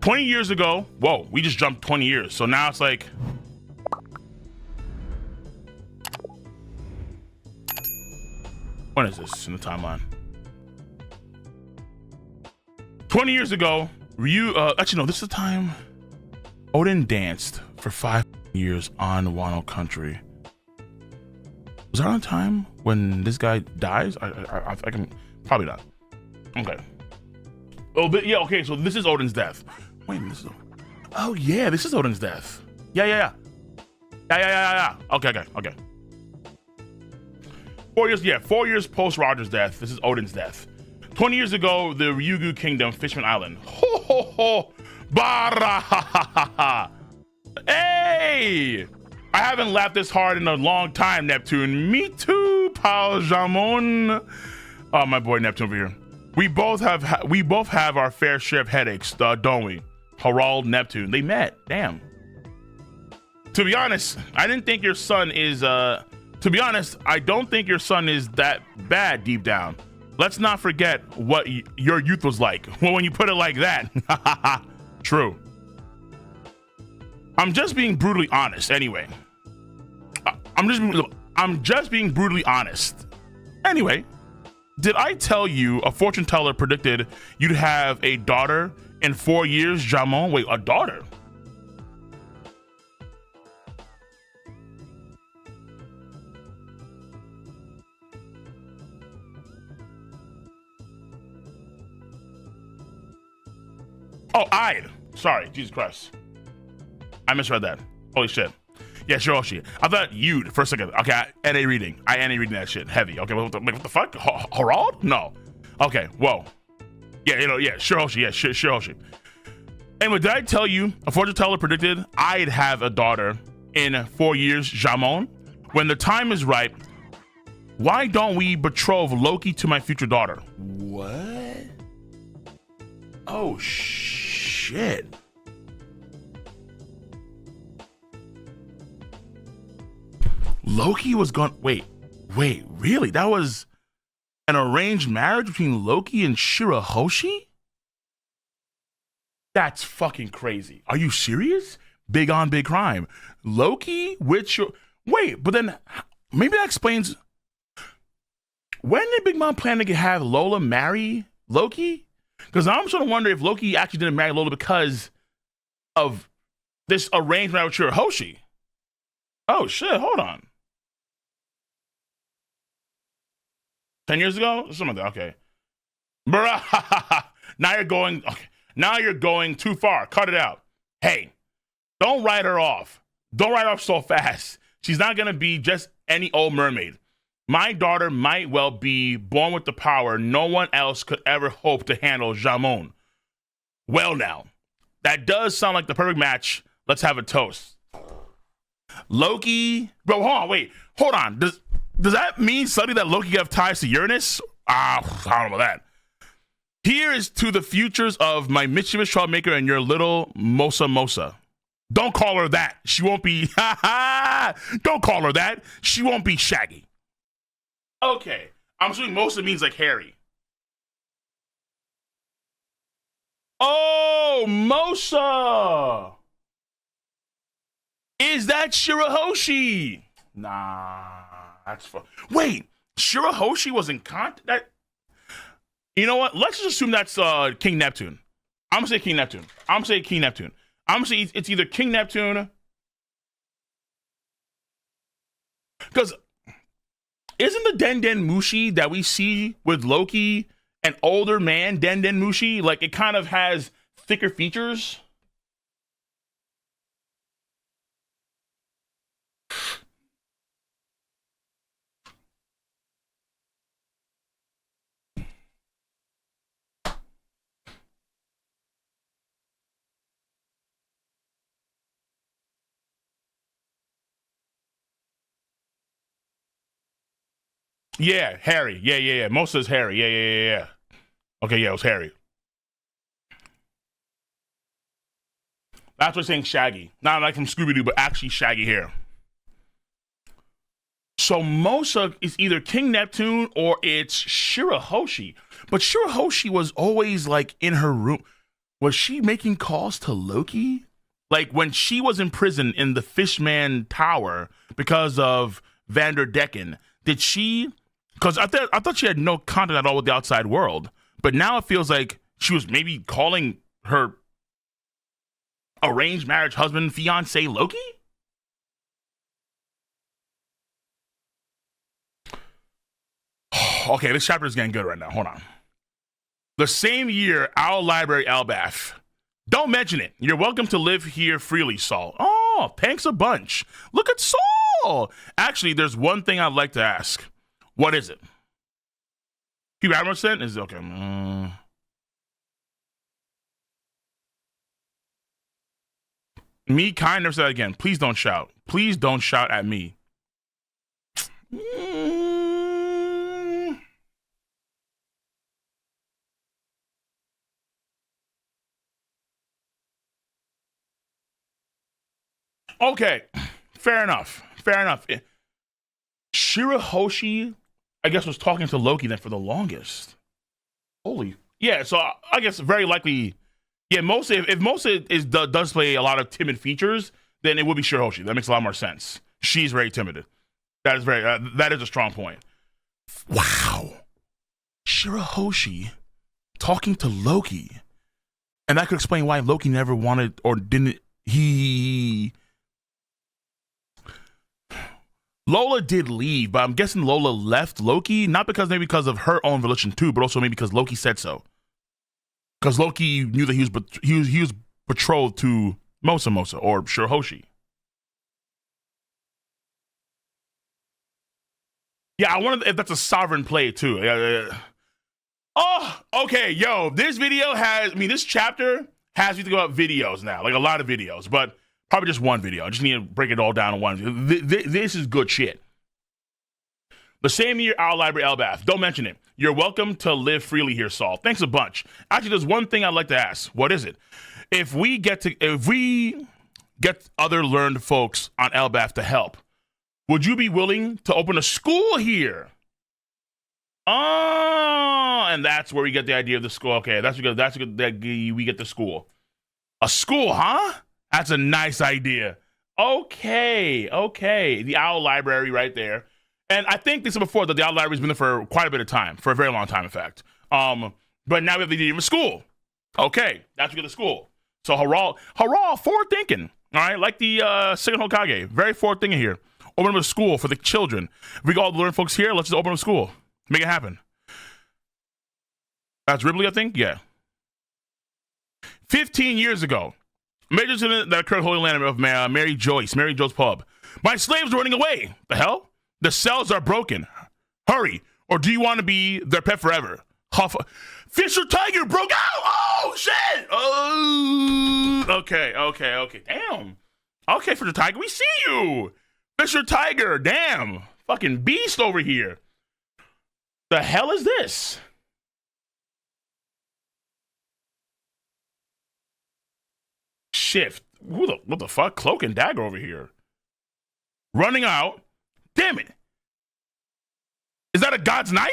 20 years ago, whoa, we just jumped 20 years. So now it's like, when is this in the timeline? 20 years ago, actually no, this is the time Odin danced for 5 years on Wano country. Was that on time when this guy dies? I can, probably not. Okay. Oh, but yeah, okay, so this is Odin's death. Wait, this is, oh yeah, this is Odin's death. Yeah. Okay. 4 years, yeah, 4 years post Roger's death, this is Odin's death. 20 years ago, the Ryugu Kingdom, Fishman Island. Ho ho ho! Bara ha ha ha ha! Hey! I haven't laughed this hard in a long time, Neptune. Me too, pal Jamon. Oh, my boy Neptune over here. We both have our fair share of headaches, don't we? Harald, Neptune. They met. Damn. To be honest, I didn't think your son is to be honest, I don't think your son is that bad deep down. Let's not forget what your youth was like. Well, when you put it like that. True. I'm just being brutally honest anyway. I'm just being brutally honest. Anyway, did I tell you a fortune teller predicted you'd have a daughter in 4 years, Jamon? Wait, a daughter? Oh, sorry, Jesus Christ. I misread that. Holy shit. Yeah, Shirahoshi. I thought you'd for a second. Okay, NA reading. I NA reading that shit. Heavy. Okay, what the fuck? Harald? No. Okay, whoa. Yeah, Shirahoshi. Yeah, Shirahoshi. Anyway, did I tell you a fortune teller predicted I'd have a daughter in 4 years, Jamon? When the time is right, why don't we betroth Loki to my future daughter? What? Oh, shit. Loki was gone. Wait, really? That was an arranged marriage between Loki and Shirahoshi? That's fucking crazy. Are you serious? Big on big crime. Loki with wait, but then maybe that explains when did Big Mom plan to have Lola marry Loki? Because I'm sort of wondering if Loki actually didn't marry Lola because of this arranged marriage with Shirahoshi. Oh shit, hold on. 10 years ago? Something like that, okay. Bruh, now you're going too far. Cut it out. Hey, don't write her off. Don't write her off so fast. She's not gonna be just any old mermaid. My daughter might well be born with the power no one else could ever hope to handle, Jamon. Well now, that does sound like the perfect match. Let's have a toast. Loki, bro, hold on. Does that mean suddenly that Loki have ties to Uranus? I don't know about that. Here is to the futures of my mischievous troublemaker and your little Mosa. Don't call her that. She won't be, don't call her that. She won't be Shaggy. Okay, I'm assuming Mosa means like Harry. Oh, Mosa! Is that Shirahoshi? Nah, that's fun. Wait, Shirahoshi was in contact? You know what? Let's just assume that's King Neptune. I'm gonna say King Neptune. I'm gonna say it's either King Neptune. Because isn't the Den Mushi that we see with Loki an older man, Den Mushi? Like it kind of has thicker features. Yeah, Harry. Yeah. Most of it's Harry. Yeah. Okay, yeah, it was Harry. That's what saying Shaggy. Not like from Scooby-Doo, but actually Shaggy hair. So Mosa is either King Neptune or it's Shirahoshi. But Shirahoshi was always like in her room. Was she making calls to Loki? Like when she was in prison in the Fishman Tower because of Vanderdecken, did she? Because I thought she had no contact at all with the outside world, but now it feels like she was maybe calling her arranged marriage husband, fiance Loki. Okay, this chapter is getting good right now. Hold on. The same year, Owl Library, Elbaf. Don't mention it. You're welcome to live here freely, Saul. Oh, thanks a bunch. Look at Saul. Actually, there's one thing I'd like to ask. What is it? Hugh Admiral sent? Is it okay? Me, kind, never said that again. Please don't shout. Please don't shout at me. Okay, fair enough. Fair enough. Shirahoshi, I guess, was talking to Loki then for the longest. Holy. Yeah, so I guess very likely, yeah, most if most does play a lot of timid features, then it would be Shirahoshi. That makes a lot more sense. She's very timid. That is very, that is a strong point. Wow. Shirahoshi talking to Loki. And that could explain why Loki never wanted or didn't, Lola did leave, but I'm guessing Lola left Loki, not maybe because of her own volition too, but also maybe because Loki said so. Because Loki knew that he was betrothed to Mosa or Shirahoshi. Yeah, I wonder if that's a sovereign play too. Oh, okay, yo, this chapter has me to go about videos now, like a lot of videos, but probably just one video. I just need to break it all down in one. This is good shit. The same year, Owl Library, Elbaf. Don't mention it. You're welcome to live freely here, Saul. Thanks a bunch. Actually, there's one thing I'd like to ask. What is it? If we get other learned folks on Elbaf to help, would you be willing to open a school here? Oh, and that's where we get the idea of the school. Okay, that's good that we get the school. A school, huh? That's a nice idea. Okay. The Owl Library right there. And I think this is before that the Owl Library's been there for quite a bit of time, for a very long time, in fact. But now we have the idea of a school. Okay, that's what we get the school. So hurrah, forward thinking. All right, like the Second Hokage. Very forward thinking here. Open up a school for the children. If we got all the learned folks here, let's just open up a school. Make it happen. That's Ripley, I think? Yeah. 15 years ago, major incident that occurred in Holy Land of Mary Joyce Pub. My slaves are running away. The hell? The cells are broken. Hurry, or do you want to be their pet forever? Huff. Fisher Tiger broke out. Oh, shit. Oh, okay. Damn. Okay, Fisher Tiger, we see you. Fisher Tiger, damn. Fucking beast over here. The hell is this? Shift. What the fuck? Cloak and Dagger over here. Running out. Damn it. Is that a God's Knight?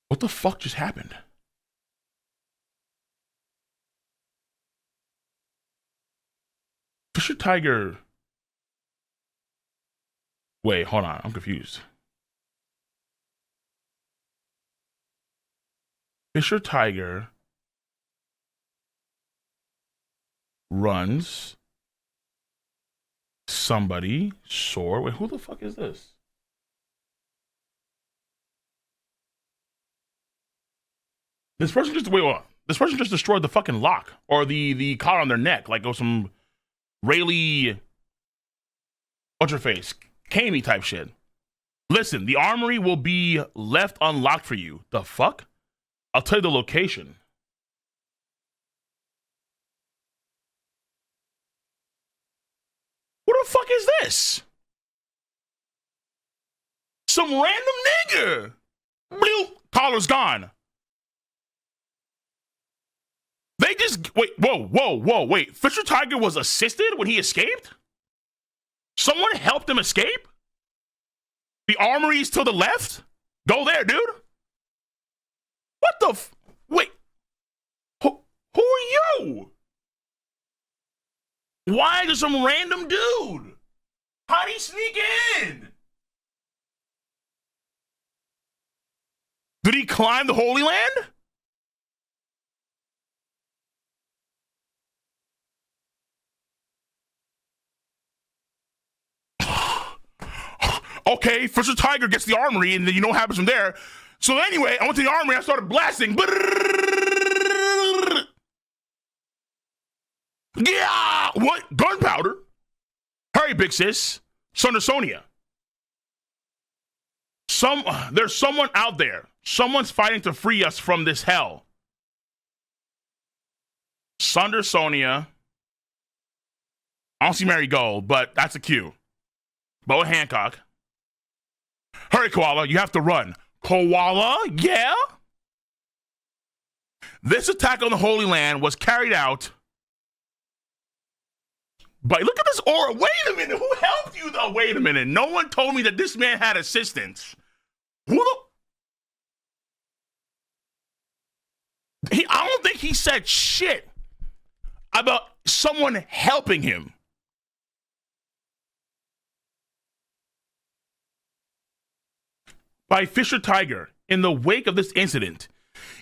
What the fuck just happened? Fisher Tiger. Wait, hold on. I'm confused. Fisher Tiger runs somebody sword. Wait, who the fuck is this? This person just destroyed the fucking lock or the collar on their neck, like it was some Rayleigh, what's her face, Kami type shit. Listen, the armory will be left unlocked for you. The fuck? I'll tell you the location. What the fuck is this? Some random nigga. Bloop, collar's gone. They just, wait, whoa, wait. Fisher Tiger was assisted when he escaped? Someone helped him escape? The armory's to the left? Go there, dude. What the wait. Who are you? Why is some random dude? How'd he sneak in? Did he climb the Holy Land? Okay, first the tiger gets the armory, and then you know what happens from there. So anyway, I went to the armory, I started blasting. Yeah, what? Gunpowder? Hurry, big sis. Son of Sonia. There's someone out there. Someone's fighting to free us from this hell. Sunder Sonia. I don't see Marigold, but that's a cue. Boa Hancock. Hurry, Koala, you have to run. Koala, yeah? This attack on the Holy Land was carried out by, look at this aura. Wait a minute, who helped you though? Wait a minute, no one told me that this man had assistance. Who the? I don't think he said shit about someone helping him. By Fisher Tiger, in the wake of this incident,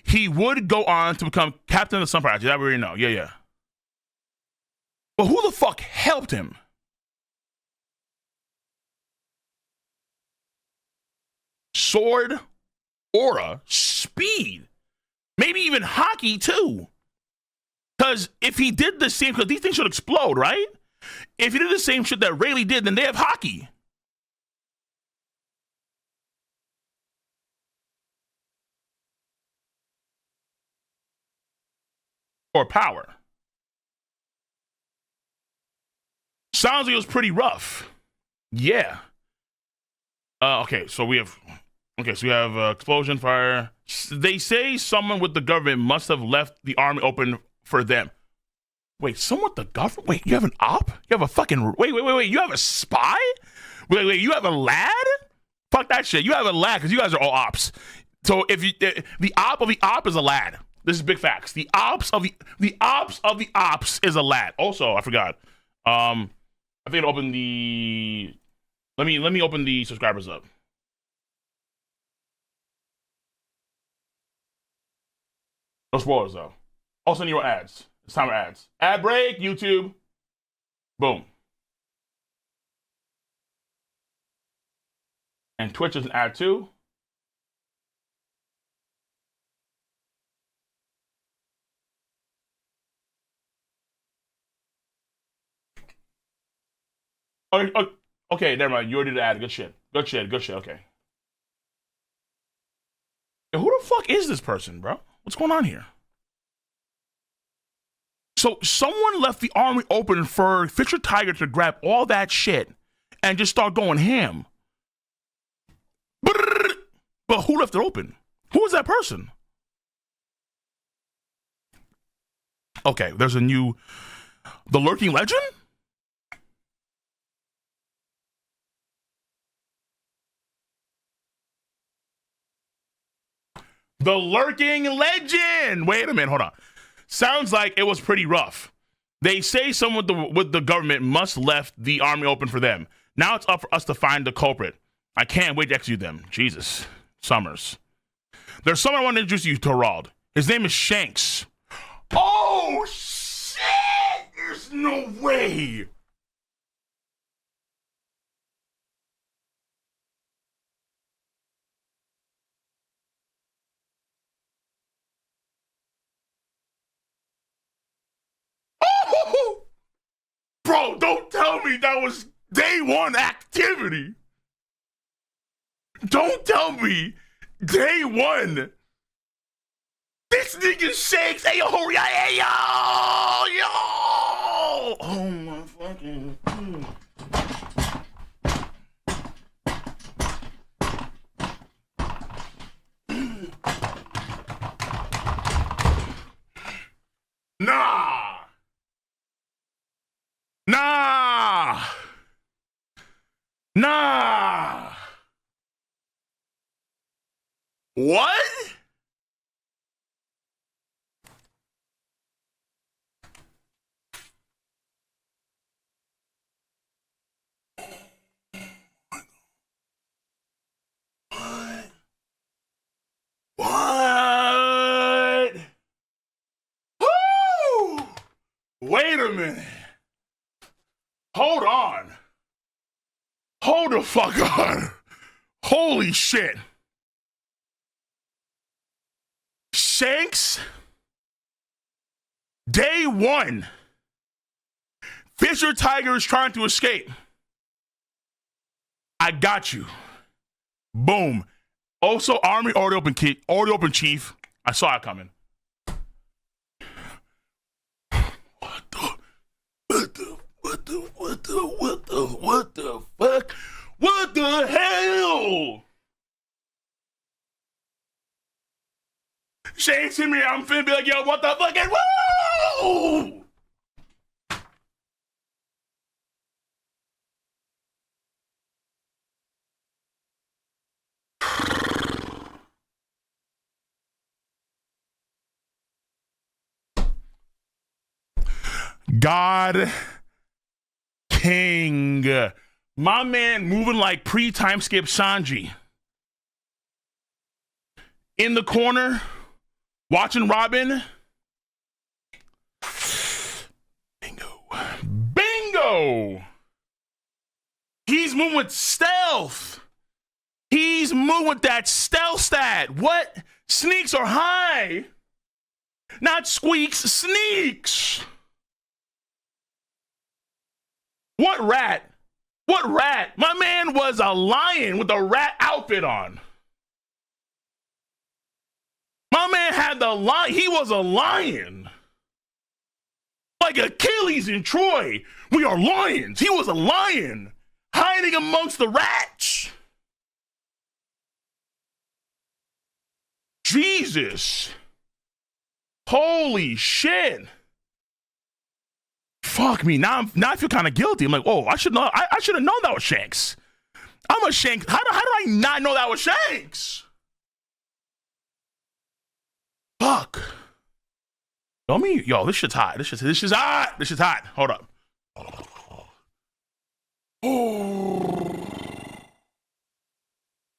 he would go on to become captain of the Sun Project. That we already know. Yeah. But who the fuck helped him? Sword, aura, speed, maybe even hockey too. Because if he did the same, because these things should explode, right? If he did the same shit that Rayleigh did, then they have hockey. Or power. Sounds like it was pretty rough. Yeah. Okay, so we have explosion, fire. They say someone with the government must have left the army open for them. Wait, someone with the government? Wait, you have an op? You have a fucking wait. You have a spy? Wait, you have a lad? Fuck that shit. You have a lad because you guys are all ops. So if you the op of the op is a lad. This is big facts. The ops of the ops is a lad. Also, I forgot. I think I'll open the. Let me open the subscribers up. No spoilers though. Also, need your ads. It's time for ads. Ad break. YouTube. Boom. And Twitch is an ad too. Okay, never mind. You already did ad. Good shit. Okay. Who the fuck is this person, bro? What's going on here? So someone left the army open for Fisher Tiger to grab all that shit and just start going ham. But who left it open? Who is that person? Okay, there's a new... The Lurking Legend? The Lurking Legend! Wait a minute, hold on. Sounds like it was pretty rough. They say someone with the government must left the army open for them. Now it's up for us to find the culprit. I can't wait to execute them. Jesus. Summers. There's someone I want to introduce you to, Rald. His name is Shanks. Oh, shit! There's no way! Oh! Bro, don't tell me that was day one activity. Don't tell me day one. This nigga Shanks. Hey, yo, hurry up. Hey, yo. Oh, my fucking. Nah. Nah. What? What? Woo! Wait a minute. Hold on. Hold the fuck on. Holy shit. Shanks, day one. Fisher Tiger is trying to escape. I got you. Boom. Also, Army already open chief. I saw it coming. What the fuck? What the hell? Shanks hit me. I'm finna be like, yo, what the fucking woo? God King. My man moving like pre-time skip Sanji. In the corner, watching Robin. Bingo. Bingo! He's moving with stealth. He's moving with that stealth stat. What? Sneaks are high. Not squeaks, sneaks. What rat? What rat? My man was a lion with a rat outfit on. My man had the lion. He was a lion. Like Achilles in Troy. We are lions. He was a lion hiding amongst the rats. Jesus. Holy shit. Fuck me. Now I feel kind of guilty. I'm like, oh, I should know. I should have known that was Shanks. I'm a Shanks. How do I not know that was Shanks? Fuck. Yo, this shit's hot. This shit's hot. This shit's hot. Hold up.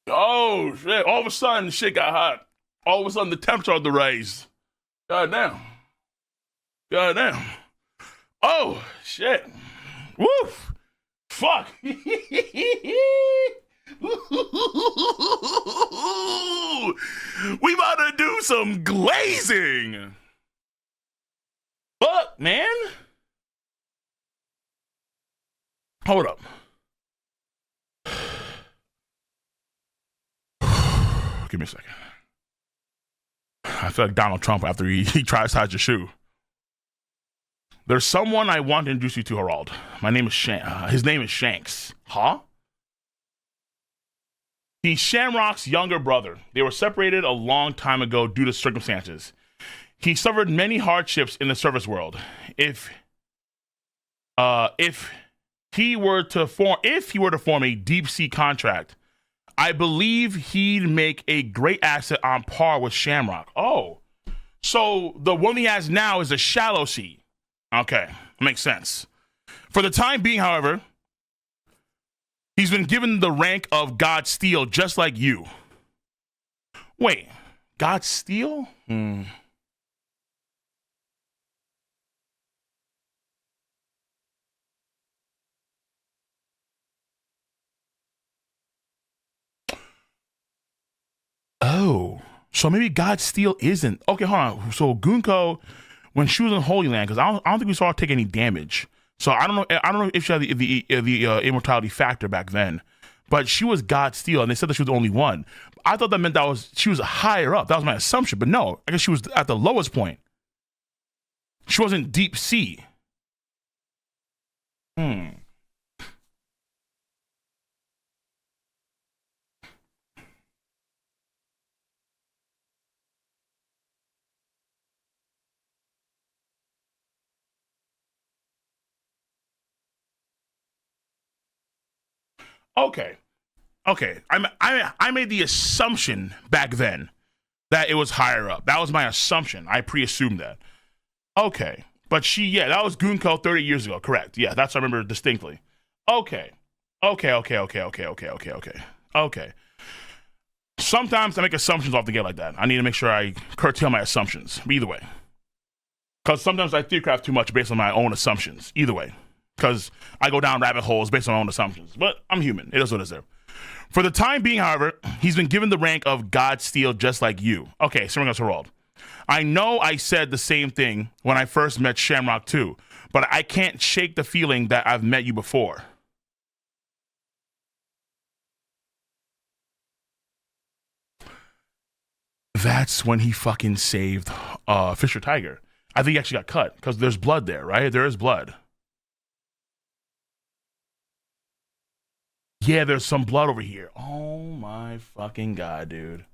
Oh shit. All of a sudden the shit got hot. All of a sudden the temperature started to rise. God damn. God damn. Oh shit. Woof. Fuck. We about to do some glazing. Fuck, man. Hold up. Give me a second. I feel like Donald Trump after he tries to hide your shoe. There's someone I want to introduce you to, Harald. My name is his name is Shanks. Huh? He's Shamrock's younger brother. They were separated a long time ago due to circumstances. He suffered many hardships in the service world. If he were to form a deep sea contract, I believe he'd make a great asset on par with Shamrock. Oh, so the one he has now is a shallow sea. Okay, makes sense. For the time being, however, he's been given the rank of God Steel, just like you. Wait, God Steel? Oh, so maybe God Steel isn't. Okay, hold on. So Gunko, when she was in Holy Land, because I don't think we saw her take any damage. So I don't know if she had the immortality factor back then, but she was God Steel, and they said that she was the only one. I thought that meant she was higher up. That was my assumption, but no, I guess she was at the lowest point. She wasn't deep sea. Okay. Okay. I made the assumption back then that it was higher up. That was my assumption. I pre-assumed that. Okay. But yeah, that was Gunko 30 years ago. Correct. Yeah, that's what I remember distinctly. Okay. Okay. Sometimes I make assumptions off the gate like that. I need to make sure I curtail my assumptions. But either way. Because sometimes I theorycraft too much based on my own assumptions. Either way. Because I go down rabbit holes based on my own assumptions. But I'm human. It is what it is there. For the time being, however, he's been given the rank of God Steel just like you. Okay, so we're going to roll. I know I said the same thing when I first met Shamrock too, but I can't shake the feeling that I've met you before. That's when he fucking saved Fisher Tiger. I think he actually got cut because there's blood there, right? There is blood. Yeah, there's some blood over here. Oh my fucking god, dude.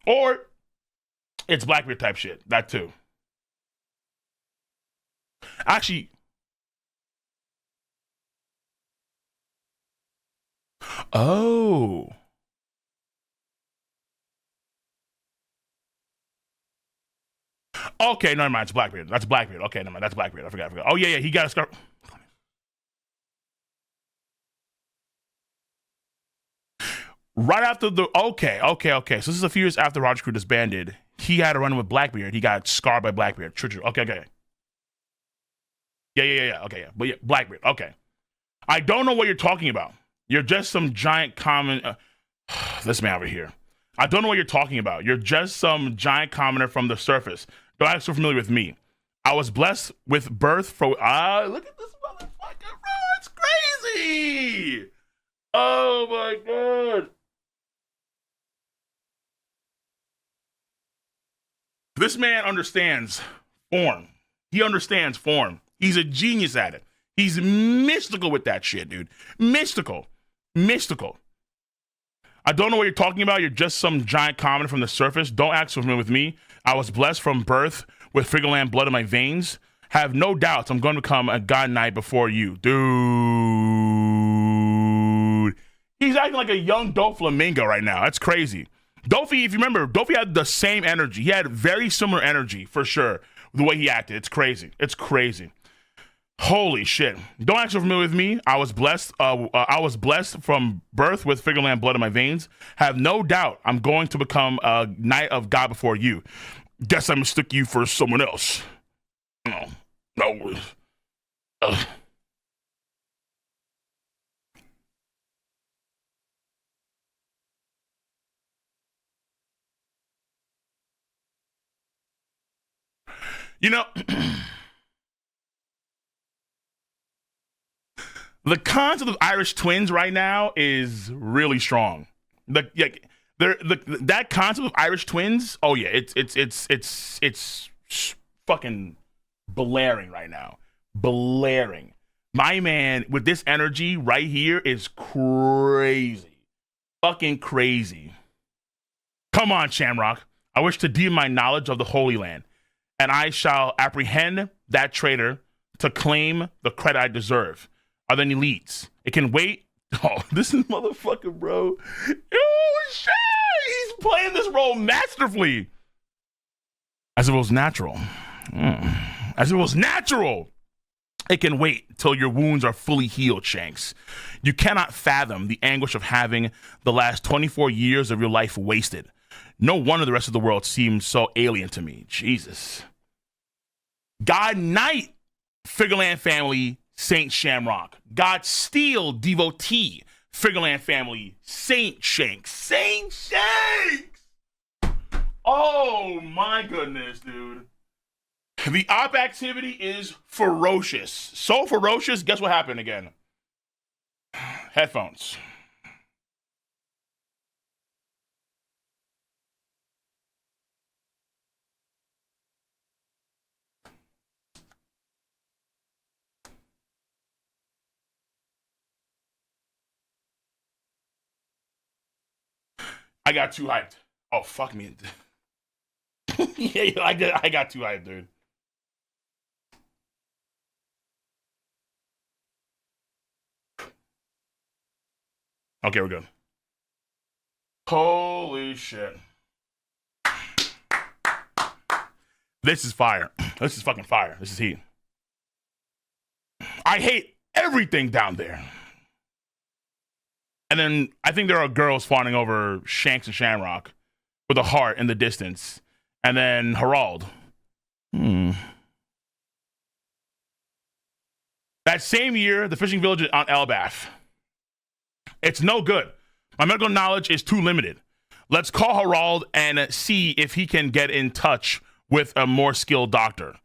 Or it's Blackbeard type shit. That too. Actually, oh. Okay, never mind. It's Blackbeard. That's Blackbeard. Okay, never mind. That's Blackbeard. I forgot. Oh, yeah. He got a scar. Right after the. Okay. So this is a few years after Roger Crew disbanded. He had a run with Blackbeard. He got scarred by Blackbeard. True. Okay. Yeah. Okay, yeah. But yeah, Blackbeard. Okay. I don't know what you're talking about. You're just some giant common. This man over here. I don't know what you're talking about. You're just some giant commoner from the surface. Don't act so familiar with me. I was blessed with birth for. Look at this motherfucker, bro. It's crazy. Oh my god. This man understands form. He understands form. He's a genius at it. He's mystical with that shit, dude. Mystical. I don't know what you're talking about. You're just some giant commoner from the surface. Don't act so familiar with me. I was blessed from birth with Friggerland blood in my veins. Have no doubts I'm going to become a god knight before you. Dude. He's acting like a young Doflamingo right now. That's crazy. Dofi, if you remember, Dofi had the same energy. He had very similar energy, for sure, the way he acted. It's crazy. Holy shit. Don't act so familiar with me. I was blessed from birth with Figureland blood in my veins. Have no doubt I'm going to become a knight of God before you. Guess I mistook you for someone else. No. Ugh. You know, the concept of Irish twins right now is really strong. That concept of Irish twins. Oh yeah, it's fucking blaring right now. Blaring. My man with this energy right here is crazy. Fucking crazy. Come on, Shamrock. I wish to deem my knowledge of the Holy Land, and I shall apprehend that traitor to claim the credit I deserve. Are there any leads? It can wait. Oh, this is motherfucker, bro. Oh, shit. He's playing this role masterfully. As if it was natural. As if it was natural. It can wait till your wounds are fully healed, Shanks. You cannot fathom the anguish of having the last 24 years of your life wasted. No wonder the rest of the world seems so alien to me. Jesus. God Knight, Figureland family, Saint Shamrock. God Steel, devotee, Figureland family, Saint Shanks. Saint Shanks! Oh my goodness, dude. The op activity is ferocious. So ferocious, guess what happened again? Headphones. I got too hyped. Oh, fuck me. Yeah, I got too hyped, dude. Okay, we're good. Holy shit. This is fire. This is fucking fire. This is heat. I hate everything down there. And then I think there are girls fawning over Shanks and Shamrock with a heart in the distance. And then Harald. That same year, the fishing village on Elbath. It's no good. My medical knowledge is too limited. Let's call Harald and see if he can get in touch with a more skilled doctor.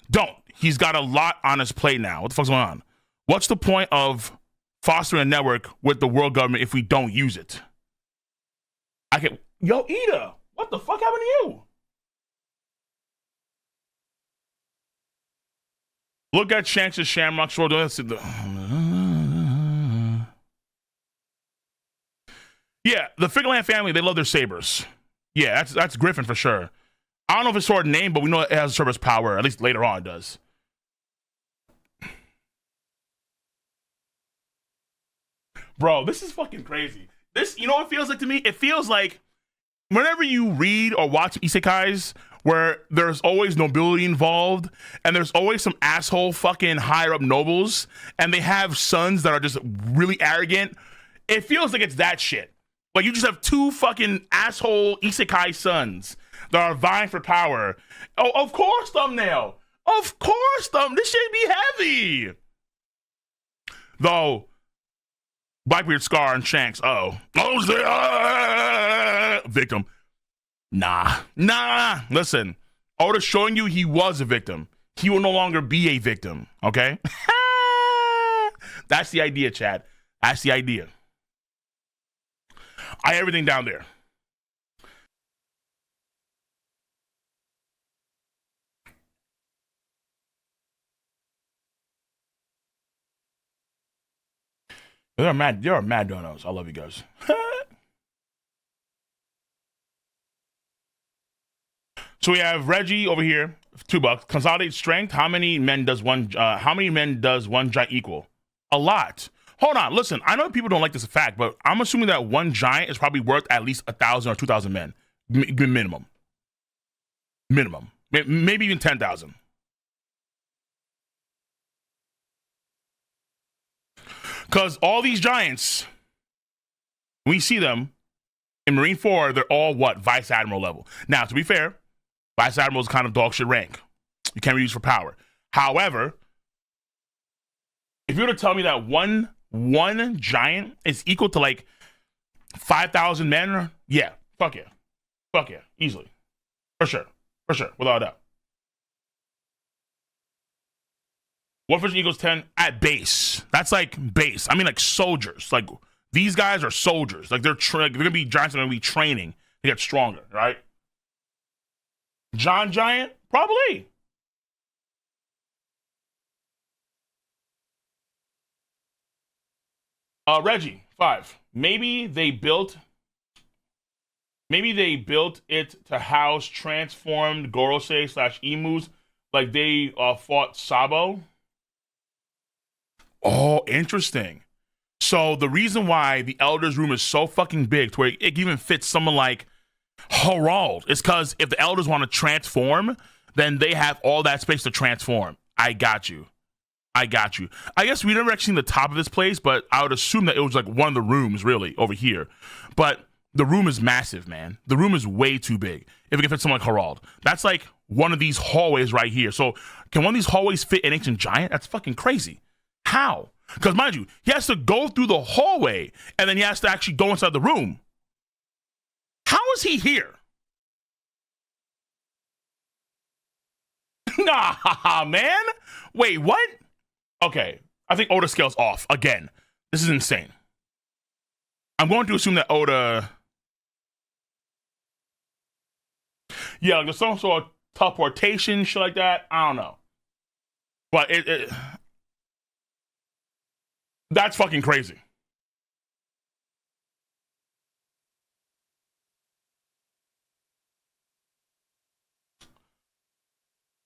Don't. He's got a lot on his plate now. What the fuck's going on? What's the point of fostering a network with the world government if we don't use it? Yo, Ida, what the fuck happened to you? Look at Shanks' Shamrock sword. Yeah, the Figurland family, they love their sabers. Yeah, that's Griffin for sure. I don't know if it's sword name, but we know it has service power. At least later on it does. Bro, this is fucking crazy. This, you know what it feels like to me? It feels like whenever you read or watch isekais where there's always nobility involved and there's always some asshole fucking higher up nobles and they have sons that are just really arrogant, it feels like it's that shit. Like you just have two fucking asshole isekai sons that are vying for power. Oh, of course, thumbnail. Of course, this should be heavy. Though, Blackbeard, Scar, and Shanks. Victim. Nah. Listen, Oda's showing you he was a victim. He will no longer be a victim. Okay? That's the idea, Chad. That's the idea. I everything down there. There are mad donos. I love you guys. So we have Reggie over here, $2. Consolidate strength. How many men does one giant equal? A lot. Hold on, listen. I know people don't like this fact, but I'm assuming that one giant is probably worth at least 1,000 or 2,000 men, minimum. Maybe even 10,000. Because all these giants, when you see them in Marine 4, they're all what? Vice Admiral level. Now, to be fair, Vice Admiral is kind of dog shit rank. You can't be used for power. However, if you were to tell me that one giant is equal to like 5,000 men, yeah, fuck yeah, easily. For sure, without a doubt. One fishing equals 10 at base. That's like base. I mean, like soldiers. Like these guys are soldiers. Like they're gonna be giants. Are gonna be training to get stronger, right? John Giant, probably. Reggie, 5. Maybe they built it to house transformed Gorosei / emus like they fought Sabo. Oh, interesting. So the reason why the Elders room is so fucking big to where it even fits someone like Harald is because if the Elders want to transform, then they have all that space to transform. I got you. I guess we never actually seen the top of this place, but I would assume that it was like one of the rooms really over here. But the room is massive, man. The room is way too big. If it can fit someone like Harald. That's like one of these hallways right here. So can one of these hallways fit an ancient giant? That's fucking crazy. How? Because mind you, he has to go through the hallway and then he has to actually go inside the room. How is he here? Nah, man. Wait, what? Okay, I think Oda scales off again. This is insane. I'm going to assume that Oda... Yeah, like there's some sort of teleportation, shit like that. I don't know. But that's fucking crazy.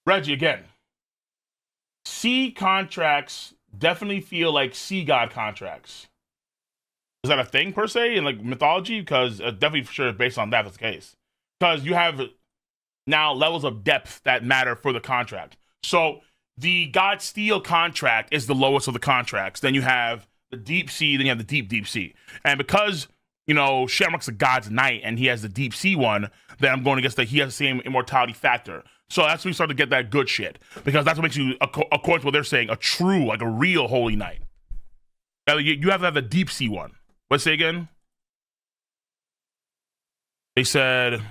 Reggie, again. Sea contracts definitely feel like sea god contracts. Is that a thing per se in like mythology? Because definitely for sure based on that, that's the case. Because you have now levels of depth that matter for the contract. So the God Steel contract is the lowest of the contracts. Then you have the deep sea, then you have the deep sea. And because, you know, Shamrock's a God's Knight and he has the deep sea one, then I'm going to guess that he has the same immortality factor. So that's when we start to get that good shit. Because that's what makes you, according to what they're saying, a true, like a real holy knight. You have to have the deep sea one. Let's say again. They said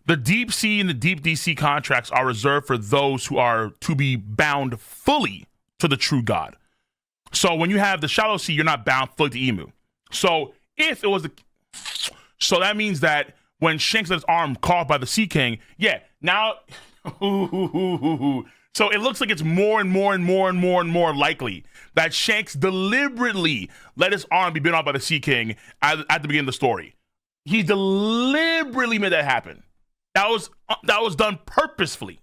the deep sea and the deep DC contracts are reserved for those who are to be bound fully to the true God. So when you have the shallow sea, you're not bound fully to Emu. So if it was the, so that means that when Shanks had his arm carved by the Sea King, yeah, now, so it looks like it's more and more likely that Shanks deliberately let his arm be bitten off by the Sea King at the beginning of the story. He deliberately made that happen. That was done purposefully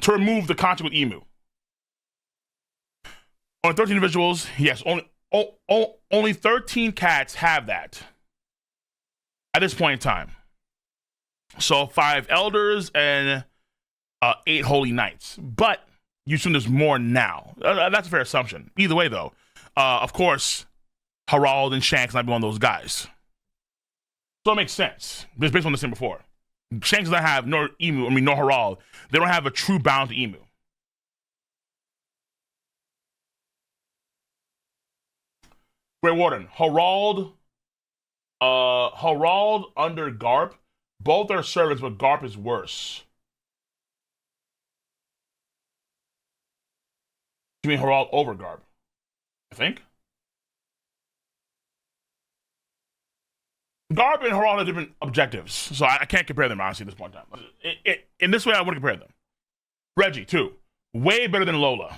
to remove the contract with Emu. Only 13 individuals, yes, only 13 cats have that at this point in time. So 5 elders and 8 holy knights. But you assume there's more now. That's a fair assumption. Either way, though, of course, Harald and Shanks might be one of those guys. So it makes sense. Just based on the same before. Shanks doesn't have no Emu, no Harald. They don't have a true bound to Emu. Grey Warden, Harald under Garp. Both are servants, but Garp is worse. You mean Harald over Garp? I think. Garp and Harald have different objectives, so I can't compare them, honestly, at this point in time. In this way, I wouldn't compare them. Reggie, too. Way better than Lola.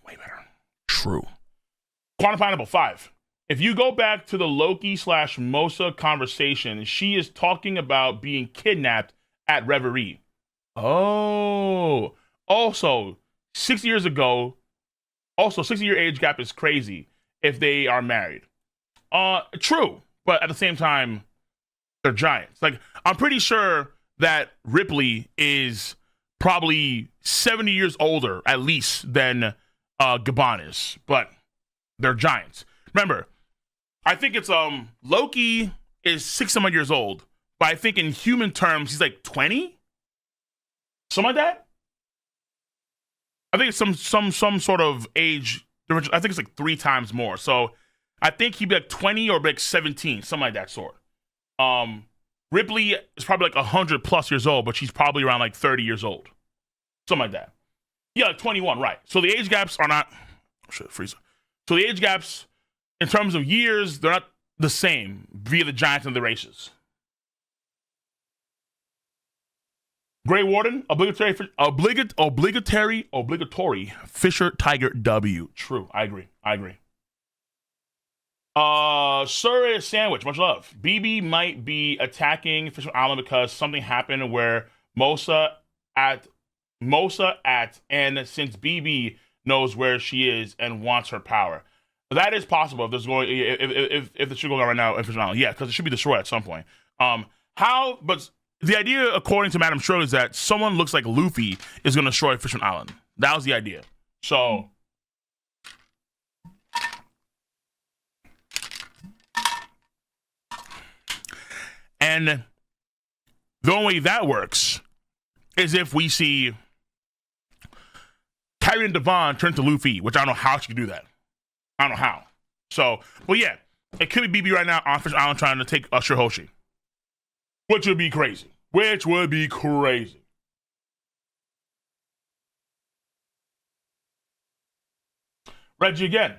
Way better. True. Quantifiable 5. If you go back to the Loki/Mosa conversation, she is talking about being kidnapped at Reverie. Oh. Also, 6 years ago, 60-year age gap is crazy if they are married. True. But at the same time, they're giants. Like, I'm pretty sure that Ripley is probably 70 years older, at least, than Gabon is. But they're giants. Remember, I think it's Loki is 6-some years old, but I think in human terms he's like 20, something like that. I think it's some sort of age difference. I think it's like 3 times more. So I think he'd be like 20 or like 17, something like that sort. Ripley is probably like 100+ years old, but she's probably around like 30 years old, something like that. Yeah, like 21, right? So the age gaps are not. Shit, freezer. So the age gaps, in terms of years, they're not the same via the giants and the races. Grey Warden, obligatory Fisher Tiger W. True, I agree. Sir Sandwich, much love. BB might be attacking Fisher Island because something happened where Mosa at, and since BB knows where she is and wants her power. That is possible if there's going if the shit going on right now in Fisher Island. Yeah, because it should be destroyed at some point. But the idea, according to Madame Shirley, is that someone looks like Luffy is going to destroy Fisher Island. That was the idea. So, and the only way that works is if we see Kyrie and Devon turn to Luffy, which I don't know how she could do that. I don't know how. So, well, yeah, it could be BB right now on Fisher Island trying to take Shirahoshi. Which would be crazy. Reggie again.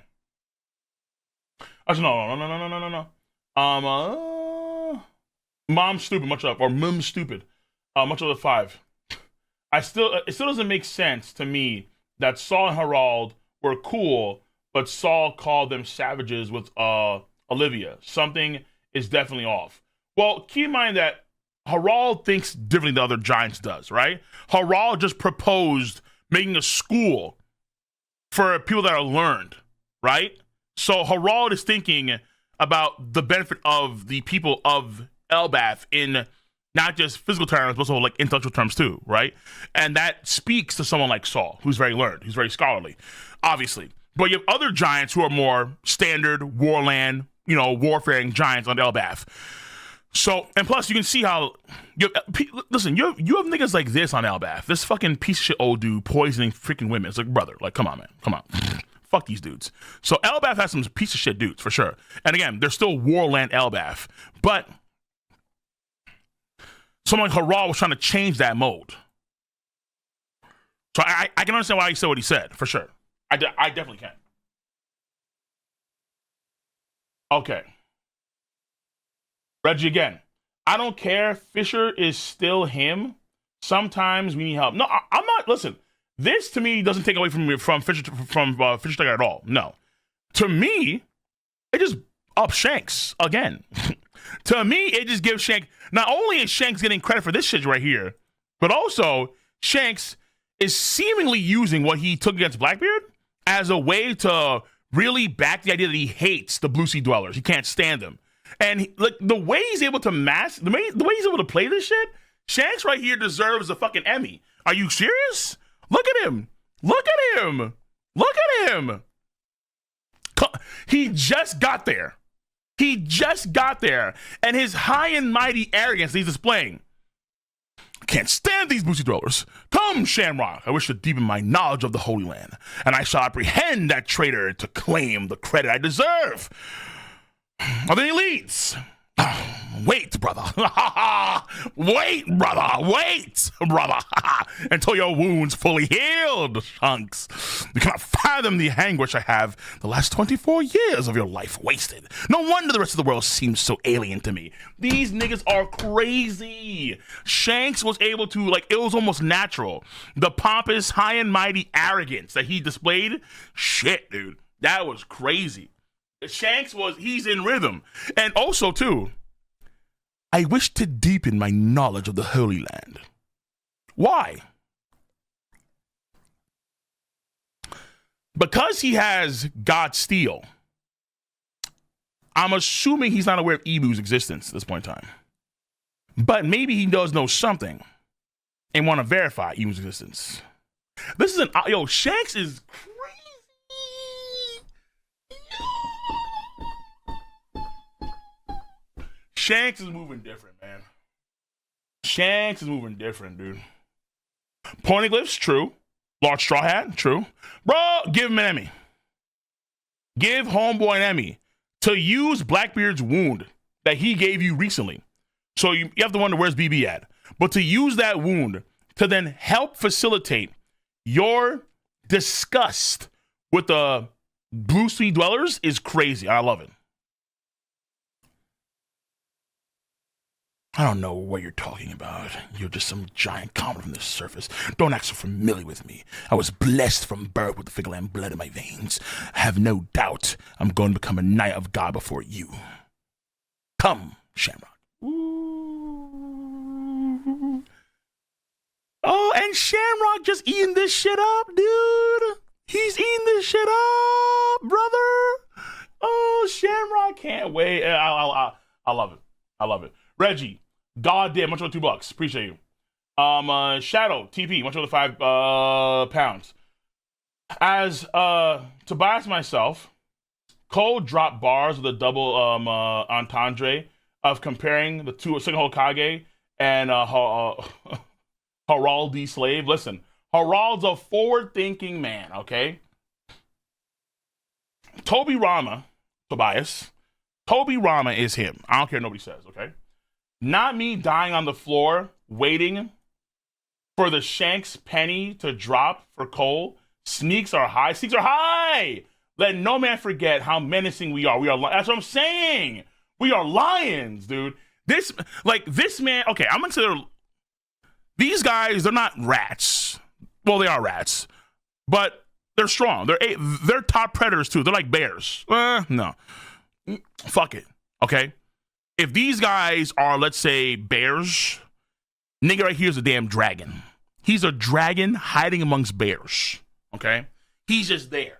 Actually, no. Mom's stupid, much up. Or Mum's stupid. Much of the 5. It still doesn't make sense to me that Saul and Harald were cool, but Saul called them savages with Olivia. Something is definitely off. Well, keep in mind that Harald thinks differently than the other giants does, right? Harald just proposed making a school for people that are learned, right? So Harald is thinking about the benefit of the people of Elbath in not just physical terms, but also like intellectual terms too, right? And that speaks to someone like Saul, who's very learned, who's very scholarly, obviously. But you have other giants who are more standard warland, warfaring giants on Elbath. So, and plus you can see how, listen, you have niggas like this on Elbath. This fucking piece of shit old dude poisoning freaking women. It's like, brother, like, come on, man, come on. Fuck these dudes. So Elbath has some piece of shit dudes, for sure. And again, they're still warland Elbath. But someone like Harald was trying to change that mode. So I can understand why he said what he said, for sure. I definitely can. Okay. Reggie again. I don't care. Fisher is still him. Sometimes we need help. No, I'm not. Listen, this to me doesn't take away from Fisher Tiger at all. No. To me, it just ups Shanks again. To me, it just gives Shanks. Not only is Shanks getting credit for this shit right here, but also Shanks is seemingly using what he took against Blackbeard as a way to really back the idea that he hates the Blue Sea Dwellers. He can't stand them. And like the way he's able to the way he's able to play this shit, Shanks right here deserves a fucking Emmy. Are you serious? Look at him. Look at him. Look at him. He just got there. He just got there. And his high and mighty arrogance he's displaying. I can't stand these Blue Sea Dwellers. Come, Shamrock. I wish to deepen my knowledge of the Holy Land, and I shall apprehend that traitor to claim the credit I deserve. Are there any leads? Wait, brother. Wait, brother. Wait, brother. Until your wounds fully healed, Shanks. You cannot fathom the anguish I have the last 24 years of your life wasted. No wonder the rest of the world seems so alien to me. These niggas are crazy. Shanks was able to, like, it was almost natural. The pompous, high and mighty arrogance that he displayed, shit, dude. That was crazy. Shanks he's in rhythm. And also, too, I wish to deepen my knowledge of the Holy Land. Why? Because he has God's steel. I'm assuming he's not aware of Ebu's existence at this point in time. But maybe he does know something and want to verify Ebu's existence. This is Shanks is crazy. Shanks is moving different, man. Shanks is moving different, dude. Poneglyphs, true. Large straw hat, true. Bro, give him an Emmy. Give homeboy an Emmy to use Blackbeard's wound that he gave you recently. So you have to wonder, where's BB at? But to use that wound to then help facilitate your disgust with the Blue Sea Dwellers is crazy. I love it. I don't know what you're talking about. You're just some giant comet from the surface. Don't act so familiar with me. I was blessed from birth with the Figurland blood in my veins. I have no doubt I'm going to become a knight of God before you. Come, Shamrock. Ooh. Oh, and Shamrock just eating this shit up, dude. He's eating this shit up, brother. Oh, Shamrock can't wait. I love it. I love it. Reggie. God damn, much over $2. Appreciate you. Shadow TP, much over £5. As Tobias myself, Cole dropped bars with a double entendre of comparing the two Second Hokage and Harald the Slave. Listen, Harald's a forward-thinking man, okay? Tobias is him. I don't care what nobody says, okay? Not me dying on the floor, waiting for the Shanks penny to drop for Cole. Sneaks are high. Sneaks are high! Let no man forget how menacing we are. That's what I'm saying. We are lions, dude. This man, okay, I'm into these guys, they're not rats. Well, they are rats, but they're strong. They're top predators, too. They're like bears. No. Fuck it, okay? If these guys are, let's say, bears, nigga right here is a damn dragon. He's a dragon hiding amongst bears. Okay? He's just there.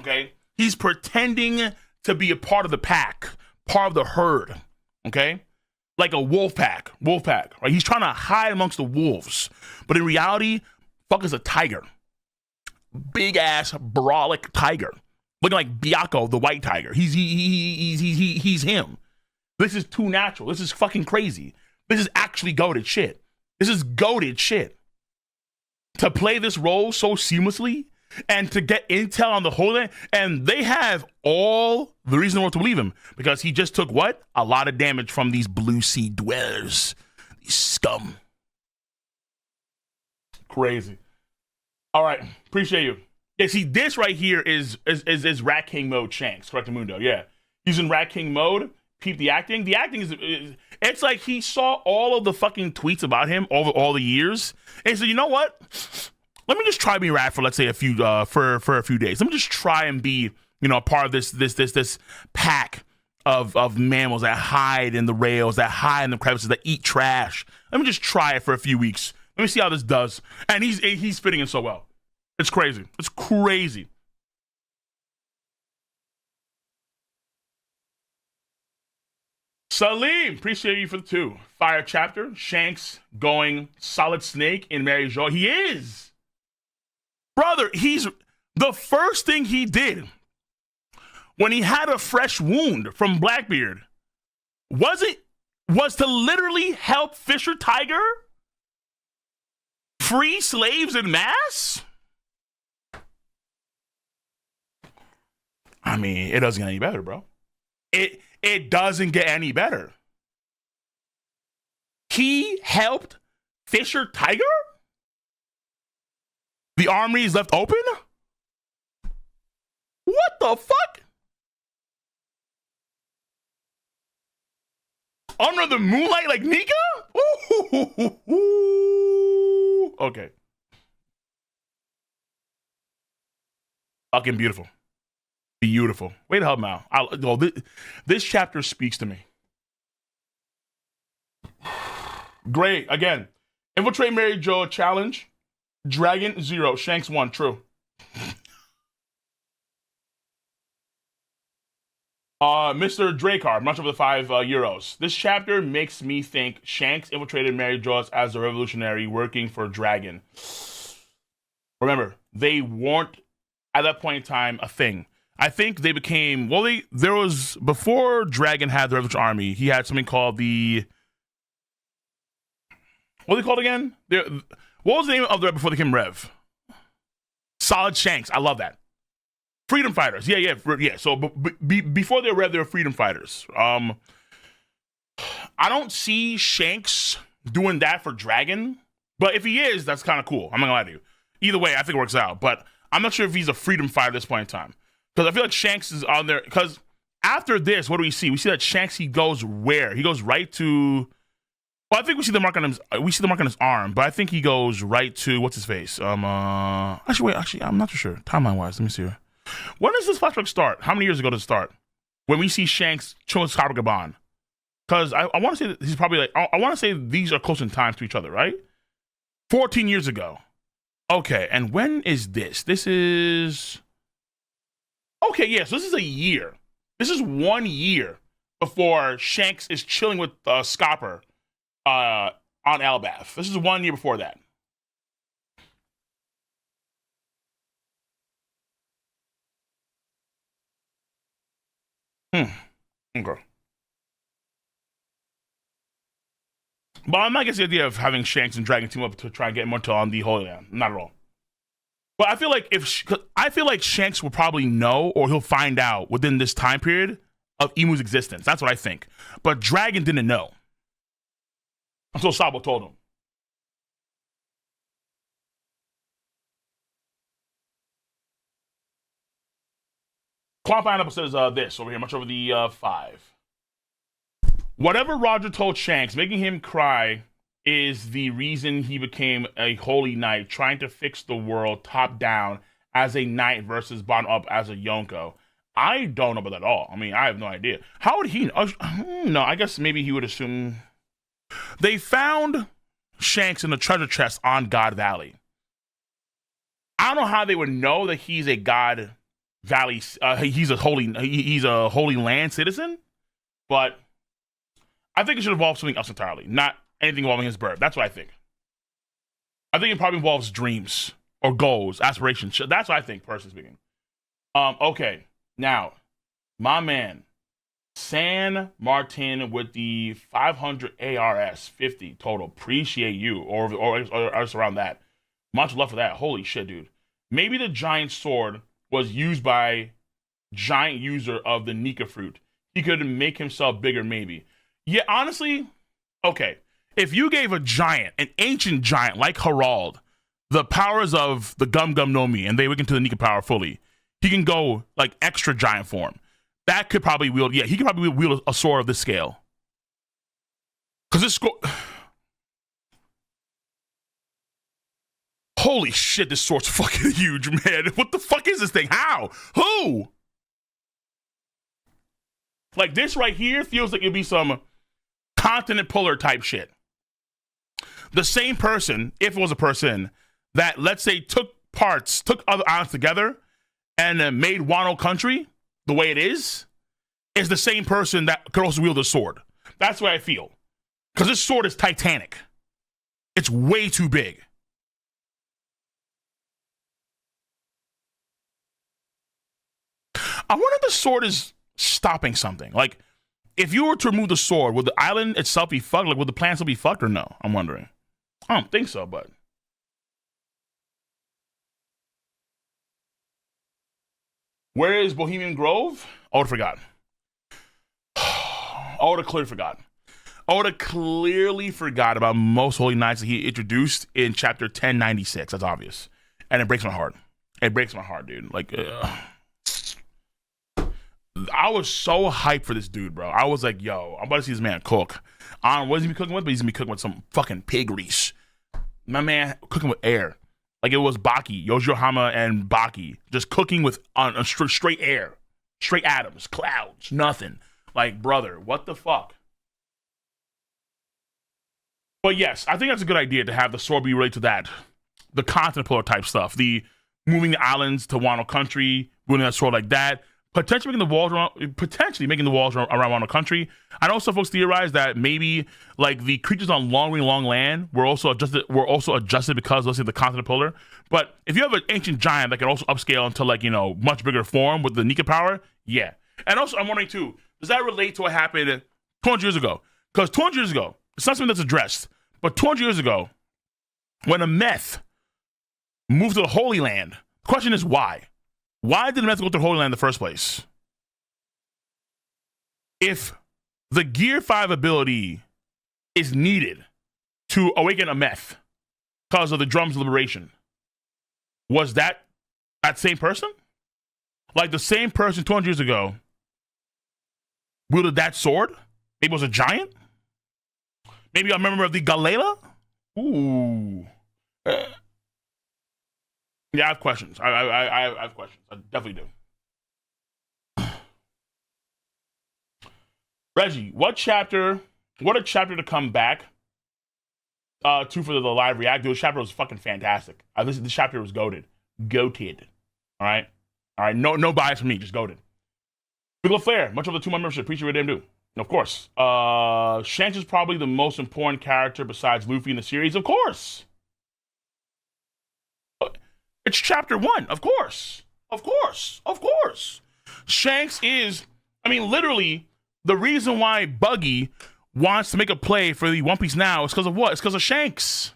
Okay? He's pretending to be a part of the pack, part of the herd. Okay? Like a wolf pack, right? He's trying to hide amongst the wolves. But in reality, fuck is a tiger. Big ass, brolic tiger. Looking like Biako, the white tiger. He's him. This is too natural. This is fucking crazy. This is actually goated shit. This is goated shit. To play this role so seamlessly and to get intel on the whole thing, and they have all the reason to believe him because he just took what? A lot of damage from these blue sea dwellers. These scum. Crazy. All right. Appreciate you. Yeah, see, this right here is Rat King mode Shanks. Correct, Mundo. Yeah. He's in Rat King mode. Peep the acting. The acting is it's like he saw all of the fucking tweets about him over all the years. And he said, you know what? Let me just try being rat for let's say a few for a few days. Let me just try and be, you know, a part of this pack of mammals that hide in the rails, that hide in the crevices, that eat trash. Let me just try it for a few weeks. Let me see how this does. And he's fitting in so well. It's crazy. It's crazy. Salim, appreciate you for the 2. Fire chapter. Shanks going solid snake in Mary Jo. He is. Brother, he's the first thing he did when he had a fresh wound from Blackbeard was to literally help Fisher Tiger free slaves en masse? I mean, it doesn't get any better, bro. It doesn't get any better. He helped Fisher Tiger? The army is left open? What the fuck? Under the moonlight like Nika? Ooh. Okay. Fucking beautiful. Beautiful. Way to help him out. This chapter speaks to me. Great. Again, infiltrate Mary Jo challenge. Dragon 0. Shanks 1. True. Mr. Dracar, much over the 5 euros. This chapter makes me think Shanks infiltrated Mary Jo as a revolutionary working for Dragon. Remember, they weren't at that point in time a thing. I think they became, there was, before Dragon had the Revolution Army, he had something called the, what are they called again? What was the name of the before they became Rev? Solid Shanks. I love that. Freedom Fighters. Yeah. So before they were Rev, they were Freedom Fighters. I don't see Shanks doing that for Dragon, but if he is, that's kind of cool. I'm not gonna lie to you. Either way, I think it works out, but I'm not sure if he's a Freedom Fighter at this point in time. Because I feel like Shanks is on there. Because after this, what do we see? We see that Shanks, he goes where? He goes right to. Well, I think we see the mark on him. We see the mark on his arm, but I think he goes right to what's his face? Actually, I'm not too sure. Timeline wise, let me see here. When does this flashback start? How many years ago does it start? When we see Shanks chilling with Gaban. Because I want to say that he's probably like. I want to say these are close in time to each other, right? 14 years ago. Okay, and when is this? This is. Okay, yes, yeah, so this is a year. This is 1 year before Shanks is chilling with Scopper on Elbath. This is 1 year before that. Okay. But I'm not against the idea of having Shanks and Dragon team up to try and get more on the Holy Land. Not at all. But I feel like Shanks will probably know, or he'll find out within this time period of Emu's existence. That's what I think. But Dragon didn't know. So Sabo told him. Clown Pineapple says this over here, much over the 5. Whatever Roger told Shanks, making him cry is the reason he became a holy knight, trying to fix the world top down as a knight versus bottom up as a Yonko. I don't know about that at all. I mean, I have no idea. How would he know? No, I guess maybe he would assume. They found Shanks in the treasure chest on God Valley. I don't know how they would know that he's a God Valley. He's a holy land citizen, but I think it should involve something else entirely, not anything involving his birth. That's what I think. I think it probably involves dreams or goals, aspirations. That's what I think, personally speaking. Okay, now my man San Martin with the 500 ARS 50 total. Appreciate you, or around that. Much love for that. Holy shit, dude. Maybe the giant sword was used by giant user of the Nika fruit. He could make himself bigger, maybe. Yeah, honestly, okay. If you gave a giant, an ancient giant like Harald, the powers of the Gum Gum no Mi, and they awaken to the Nika power fully, he can go like extra giant form. That could probably wield, he could probably wield a sword of this scale. Because this holy shit, this sword's fucking huge, man. What the fuck is this thing? How? Who? Like, this right here feels like it'd be some continent puller type shit. The same person, if it was a person, that, let's say, took other islands together and made Wano country the way it is the same person that could also wield a sword. That's what I feel. Because this sword is titanic. It's way too big. I wonder if the sword is stopping something. Like, if you were to remove the sword, would the island itself be fucked? Like, would the planet still be fucked or no? I'm wondering. I don't think so, but. Where is Bohemian Grove? I would have forgotten. I would have clearly forgotten. I would have clearly forgot about most holy knights that he introduced in chapter 1096. That's obvious. And it breaks my heart. It breaks my heart, dude. Like, I was so hyped for this dude, bro. I was like, yo, I'm about to see this man cook. I don't know what he's gonna be cooking with, but he's gonna be cooking with some fucking pig grease. My man cooking with air. Like, it was Baki, Yoshihama and Baki, just cooking with on straight air. Straight atoms, clouds, nothing. Like, brother, what the fuck? But yes, I think that's a good idea to have the sword be related to that. The continent puller type stuff. The moving the islands to Wano country, moving that sword like that. Potentially making the walls around Wano country. I know some folks theorize that maybe like the creatures on long land were also adjusted because, let's say, the continent puller. But if you have an ancient giant that can also upscale into, like, you know, much bigger form with the Nika power, yeah. And also, I'm wondering too, does that relate to what happened 200 years ago? Because 200 years ago, it's not something that's addressed, but 200 years ago, when a meth moved to the Holy Land, the question is why? Why did the meth go to the Holy Land in the first place? If the Gear 5 ability is needed to awaken a meth because of the Drums of Liberation, was that same person? Like, the same person 200 years ago wielded that sword? Maybe it was a giant? Maybe a member of the Galela? Ooh. Yeah, I have questions. I have questions. I definitely do. Reggie, what a chapter to come back to for the live react. This chapter was fucking fantastic. This chapter was goated. All right? No bias from me, just goated. Big Flair, much of the 2-month membership. Appreciate what they do. And of course, Shanks is probably the most important character besides Luffy in the series. Of course. It's chapter 1, of course. Shanks is, literally, the reason why Buggy wants to make a play for the One Piece now is because of what? It's because of Shanks.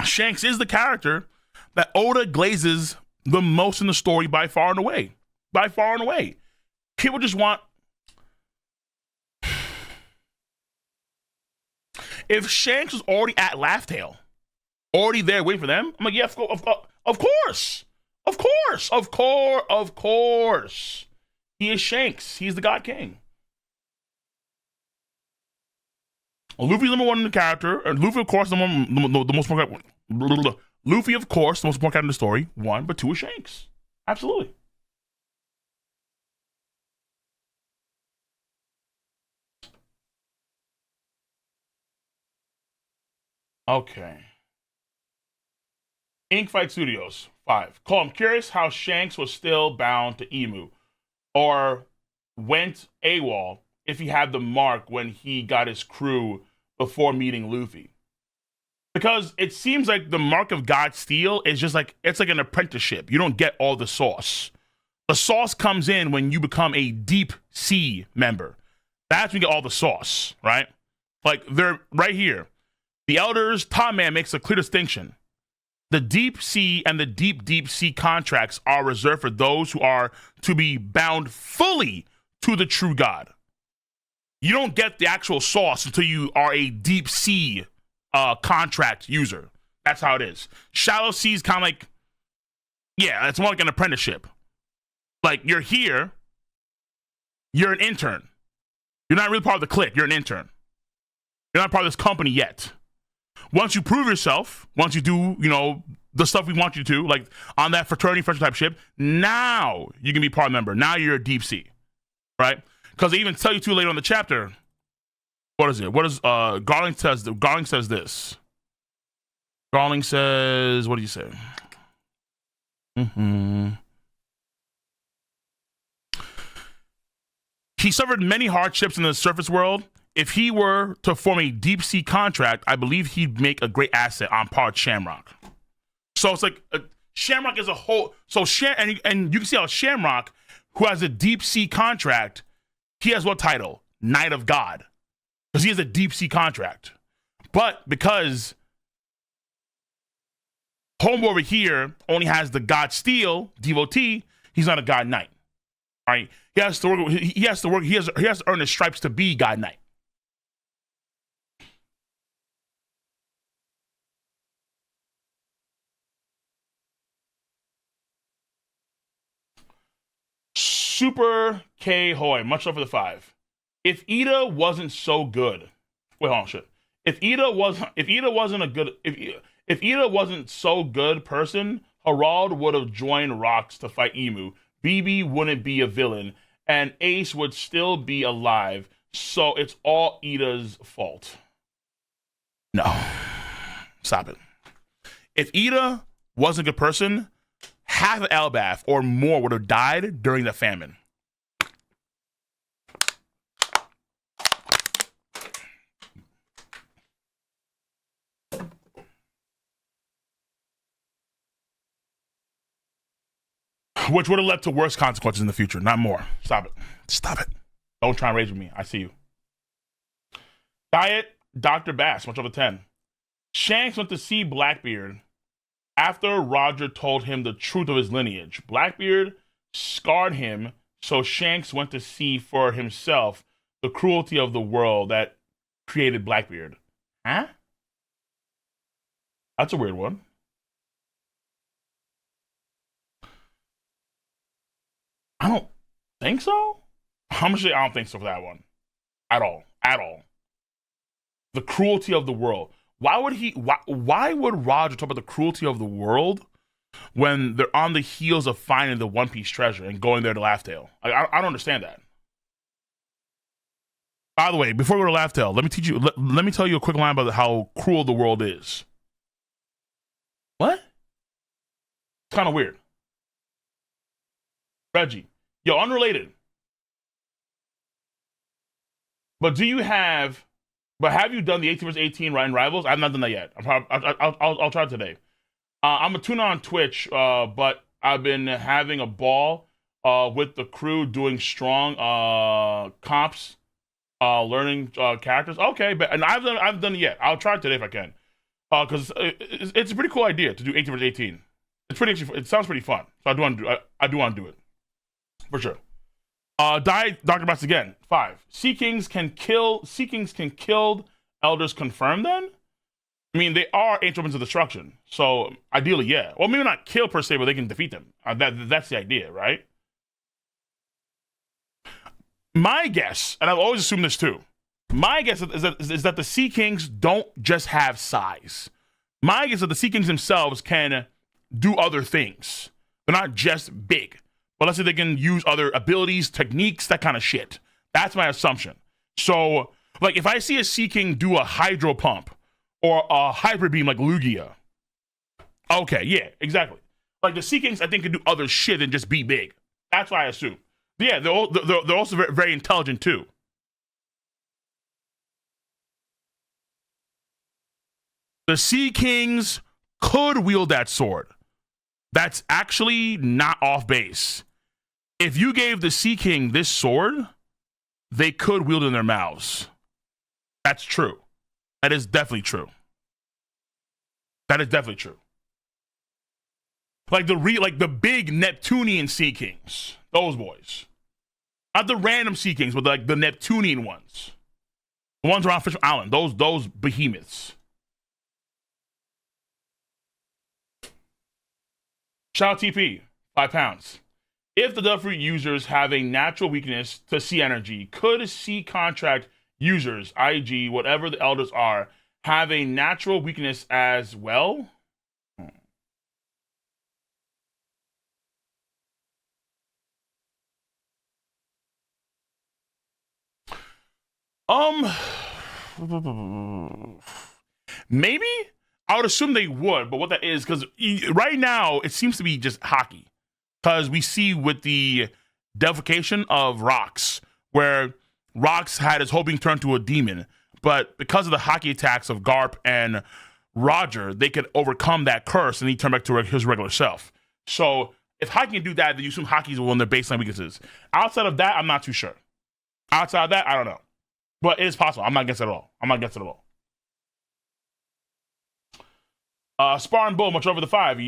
Shanks is the character that Oda glazes the most in the story by far and away. People just want... If Shanks was already at Laugh Tale, already there waiting for them, I'm like, yeah, of course. He is Shanks. He's the God King. Luffy's number one in the character, and Luffy, of course, the most important. Luffy, of course, the most important character in the story. 1, but 2 is Shanks. Absolutely. Okay. Ink Fight Studios 5. Cole, I'm curious how Shanks was still bound to Emu, or went AWOL if he had the mark when he got his crew before meeting Luffy. Because it seems like the mark of God Steel is just like, it's like an apprenticeship. You don't get all the sauce. The sauce comes in when you become a deep sea member. That's when you get all the sauce, right? Like, they're right here. The Elders, Top Man makes a clear distinction. The deep sea and the deep sea contracts are reserved for those who are to be bound fully to the true God. You don't get the actual sauce until you are a deep sea contract user. That's how it is. Shallow sea is kind of like, yeah, it's more like an apprenticeship. Like, you're here, you're an intern. You're not really part of the clique, you're an intern. You're not part of this company yet. Once you prove yourself, once you do, the stuff we want you to, like on that fraternity friendship type ship, now you can be part member. Now you're a deep sea, right? Because they even tell you too later on the chapter. What is it? What is Garling says? Garling says this. Garling says, what do you say? He suffered many hardships in the surface world. If he were to form a deep sea contract, I believe he'd make a great asset on par with Shamrock. So it's like Shamrock is a whole. So and you can see how Shamrock, who has a deep sea contract, he has what title? Knight of God, because he has a deep sea contract. But because Home over here only has the God Steel devotee, he's not a God Knight. All right, he has to work. He has to earn his stripes to be God Knight. Super K Hoy, much love for the 5. If Ida wasn't so good, wait, hold on, shit. If Ida wasn't so good person, Harald would have joined Rocks to fight Emu. BB wouldn't be a villain, and Ace would still be alive. So it's all Ida's fault. No, stop it. If Ida wasn't a good person, half of Elbaf or more would have died during the famine. Which would have led to worse consequences in the future, not more. Stop it. Stop it. Don't try and rage with me. I see you. Diet Dr. Bass, much over 10. Shanks went to see Blackbeard after Roger told him the truth of his lineage. Blackbeard scarred him, so Shanks went to see for himself the cruelty of the world that created Blackbeard. Huh? That's a weird one. I don't think so. I'm gonna say I don't think so for that one. At all. At all. The cruelty of the world. Why would Roger talk about the cruelty of the world when they're on the heels of finding the One Piece treasure and going there to Laughdale? I don't understand that. By the way, before we go to Laughdale, let me tell you a quick line about how cruel the world is. What? It's kind of weird. Reggie, yo, unrelated. But have you done the 18 vs 18 Ryan Rivals? I've not done that yet. I'll try it today. I'm a tuner on Twitch, but I've been having a ball with the crew doing strong comps, learning characters. Okay, and I've done it yet. I'll try it today if I can, because it's a pretty cool idea to do 18 vs 18. It sounds pretty fun. So I do want to do it for sure. Dr. Bass again. 5. Sea Kings can kill elders confirmed then? I mean, they are ancient weapons of destruction. So ideally, yeah. Well, maybe not kill per se, but they can defeat them. That's the idea, right? My guess, and I've always assumed this too, my guess is that the Sea Kings don't just have size. My guess is that the Sea Kings themselves can do other things. They're not just big. But let's say they can use other abilities, techniques, that kind of shit. That's my assumption. So, like, if I see a Sea King do a hydro pump or a hyper beam like Lugia. Okay, yeah, exactly. Like the Sea Kings, I think, can do other shit than just be big. That's what I assume. Yeah, they're also very, very intelligent too. The Sea Kings could wield that sword. That's actually not off base. If you gave the Sea King this sword, they could wield it in their mouths. That's true. That is definitely true. That is definitely true. Like the big Neptunian Sea Kings, those boys, not the random Sea Kings, but like the Neptunian ones, the ones around Fishman Island. Those behemoths. Shout out TP, £5. If the Duffery users have a natural weakness to sea energy, could sea contract users, IG, whatever the elders are, have a natural weakness as well? Um, maybe I would assume they would, but what that is, because right now it seems to be just hockey. Because we see with the deification of Rocks, where Rocks had his whole being turned to a demon, but because of the hockey attacks of Garp and Roger, they could overcome that curse and he turned back to his regular self. So if hockey can do that, then you assume hockey's one of their baseline weaknesses. Outside of that, I'm not too sure. Outside of that, I don't know. But it is possible. I'm not against it at all. I'm not against it at all. Sparring Bull, much over the 5.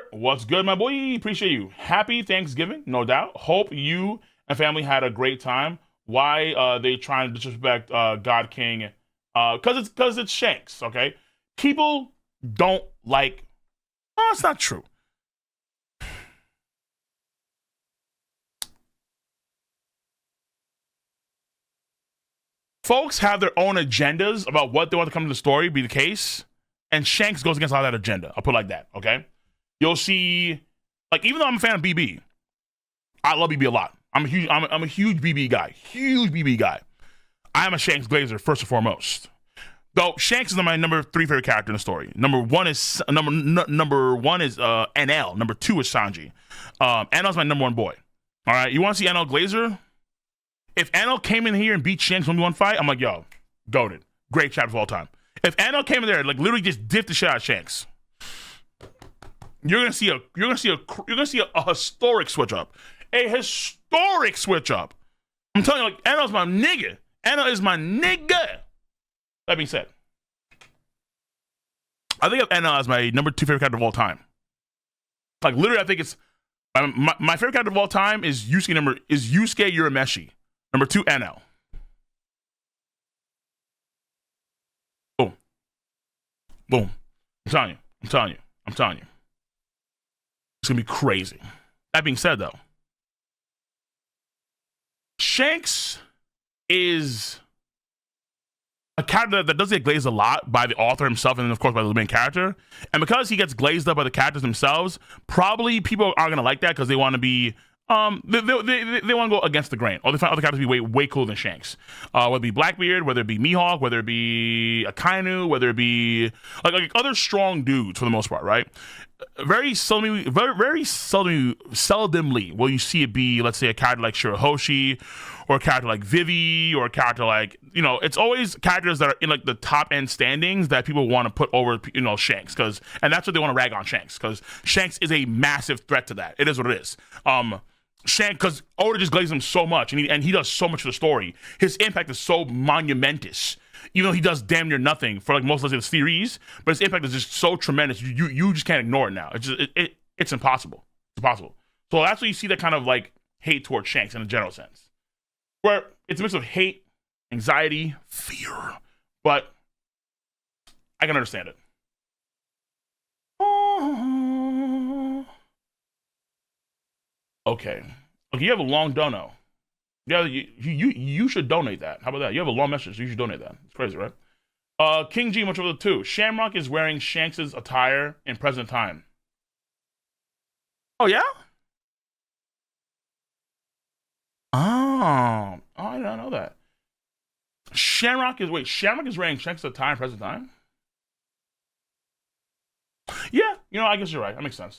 What's good, my boy? Appreciate you. Happy Thanksgiving, no doubt. Hope you and family had a great time. Why they trying to disrespect God King? Because it's Shanks, okay? People don't like. Oh, it's not true. Folks have their own agendas about what they want to come to the story be the case, and Shanks goes against all that agenda. I'll put it like that, okay? You'll see, like, even though I'm a fan of BB, I love BB a lot. I'm a huge BB guy. Huge BB guy. I am a Shanks Glazer first and foremost. Though Shanks is my number 3 favorite character in the story. Number one is NL. Number 2 is Sanji. NL's my number 1 boy. All right, you want to see NL Glazer? If NL came in here and beat Shanks 1v1 fight, I'm like, yo, goated. Great chapter of all time. If NL came in there, like literally just dipped the shit out of Shanks, you're gonna see a historic switch up. A historic switch up. I'm telling you, like, NL's my nigga. NL is my nigga. That being said, I think of NL as my number 2 favorite character of all time. Like literally, I think it's my favorite character of all time is Yusuke Urameshi. Number 2, NL. Boom. Boom. I'm telling you. It's gonna be crazy. That being said, though, Shanks is a character that does get glazed a lot by the author himself and then, of course, by the main character. And because he gets glazed up by the characters themselves, probably people aren't going to like that because they want to be, they want to go against the grain. Or they find other characters to be way cooler than Shanks. Whether it be Blackbeard, whether it be Mihawk, whether it be Akainu, whether it be like other strong dudes for the most part, right? Very seldomly will you see it be, let's say, a character like Shirahoshi, or a character like Vivi, or a character like, it's always characters that are in like the top end standings that people want to put over, Shanks, and that's what they want to rag on Shanks, because Shanks is a massive threat to that. It is what it is. Shanks, because Oda just glazes him so much, and he does so much for the story. His impact is so monumentous. Even though he does damn near nothing for like most of the series, but his impact is just so tremendous. You just can't ignore it now. It's impossible. It's impossible. So that's why you see that kind of like hate towards Shanks in a general sense, where it's a mix of hate, anxiety, fear. But I can understand it. Okay, you have a long dono. Yeah, you should donate that. How about that? You have a long message, so you should donate that. It's crazy, right? King G, much over the 2. Shamrock is wearing Shanks' attire in present time. Oh, yeah? Oh, I did not know that. Shamrock is wearing Shanks' attire in present time? Yeah, you know, I guess you're right. That makes sense.